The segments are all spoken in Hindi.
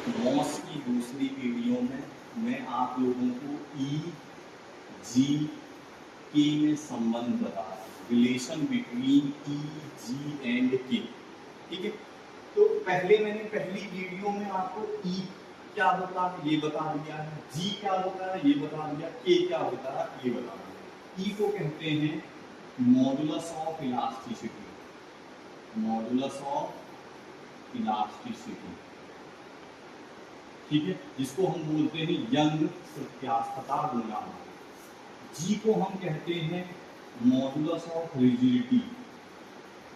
मॉस की दूसरी वीडियो में मैं आप लोगों को ई जी के में संबंध बता रहा हूँ, relation between E G and K. ठीक है, तो पहले मैंने पहली वीडियो में आपको ई क्या होता है ये बता दिया है, जी क्या होता है ये बता दिया, के क्या होता है ये बता दिया। ई को कहते हैं modulus of elasticity, modulus of elasticity. ठीक है, जिसको हम बोलते हैं यंग प्रत्यास्थता गुणांक। जी को हम कहते हैं modulus of rigidity,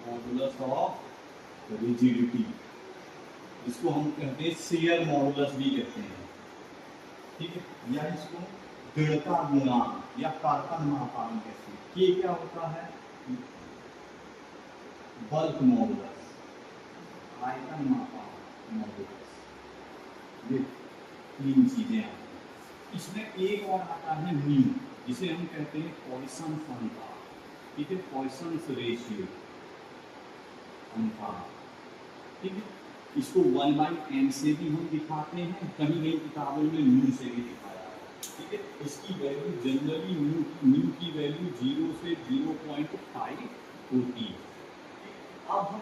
modulus of rigidity, जिसको हम कहते हैं शेयर मॉडुलस भी कहते हैं। ठीक है, या इसको दृढ़ता गुणांक या कर्तन मापांक कहते हैं। के क्या होता है बल्क मॉडुलस, आयतन मापांक मॉडुलस। ये तीन चीजें आती हैं। इसमें एक और आता है न्यू, जिसे हम कहते हैं पॉइसन अनुपात। ठीक है, पॉइसन रेशियो अनुपात। ठीक है, इसको 1/n से भी हम दिखाते हैं, कहीं कहीं किताबों में न्यू से भी दिखाया है। ठीक है, इसकी वैल्यू जनरली न्यू की वैल्यू 0 से 0.5 होती है। अब हम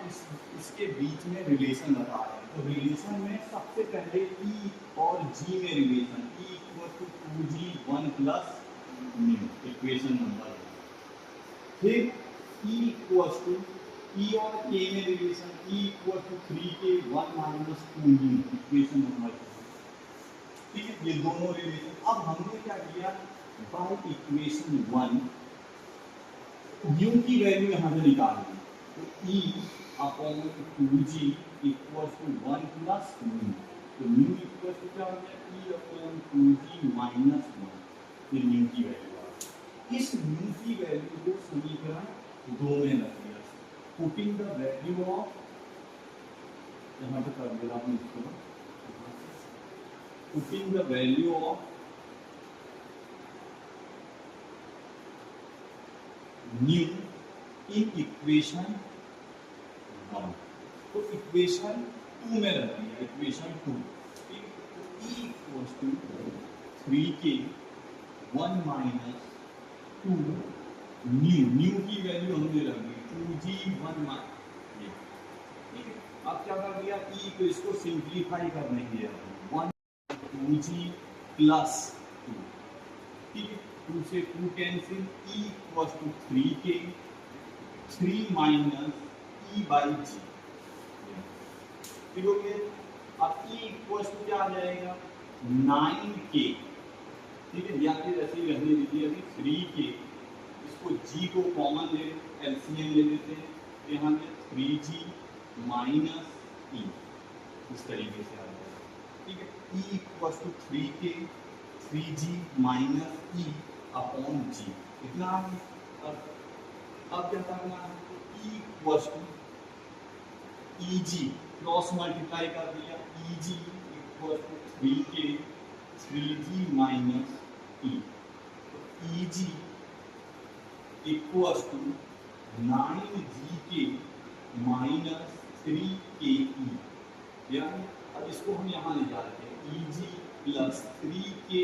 इसके बीच में रिलेशन बता रहे हैं। तो रिलेशन में सबसे पहले ई और जी में relation, E equal to 2g 1 plus mu, equation number. फिर ई इक्वल टू ई और के में relation, E equal to 3k 1 minus 2 mu, equation number. ठीक है, ये दोनों रिलेशन। अब हमने क्या किया, बाय इक्वेशन 1 न्यू की वैल्यू यहाँ से निकाल दी। तो E upon 2g equal to 1 plus mu, तो न्यू इक्वल टू क्या हो गया, ई अपॉन 2g माइनस 1, फिर न्यू की वैल्यू आ गई। इस न्यू की वैल्यू को समीकरण 2 में रख दिया, पुटिंग द वैल्यू ऑफ, यहाँ पे कर दिया आपने इसको, putting the value of mu in equation 1, तो इक्वेशन 2 में रहती है, equation 2। E equals to 3k 1 minus 2 mu, mu की वैल्यू हमने रख दी 2g 1 माइनस। ठीक है, अब क्या कर दिया, ई को इसको सिंप्लीफाई करने के लिए 1 2g प्लस 2। ठीक है, 2 से 2 cancel, E equals to 3k 3 minus E by G. ठीक हो गया। अब ई इक्वल्स टू क्या आ जाएगा 9k। ठीक है, या फिर ऐसे ही रहने दीजिए अभी 3k, इसको g को कॉमन ले, एलसीएम ले लेते हैं, यहाँ पे 3g माइनस ई, इस तरीके से आ जाएगा। ठीक है, E equals to 3k 3g minus E upon G, इतना आ गया। अब क्या करना है, E equals to E G cross multiply कर दिया, E G equal to 3k 3g minus E, E G equal to 9gk minus 3ke। यानी अब इसको हम यहाँ ले जाते हैं, E G plus 3ke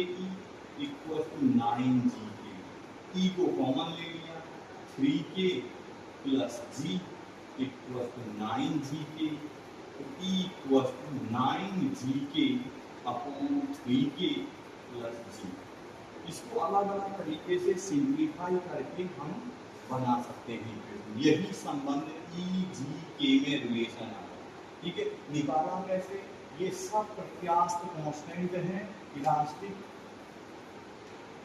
equal to 9gk, E को कॉमन ले लिया, 3k plus g equal to 9gk, तो e equal to 9gk upon 3k plus g। इसको अलग अलग तरीके से सिंप्लीफाई करके हम बना सकते हैं। यही संबंध ई जी के में रिलेशन आता है। ठीक है, निकाला कैसे, ये सब प्रत्यास्थ कांस्टेंट है, इलास्टिक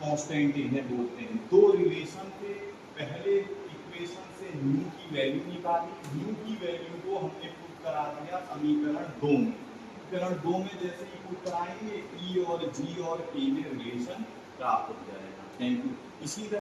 कांस्टेंट इन्हें बोलते हैं। दो रिलेशन के पहले इक्वेशन से न्यू की वैल्यू निकाली, न्यू की वैल्यू को हमने पुट करा दिया समीकरण 2 में। समीकरण 2 में जैसे ही पुट कराएंगे ई और जी और के में रिलेशन प्राप्त हो जाएगा। Thank you. इसी तरह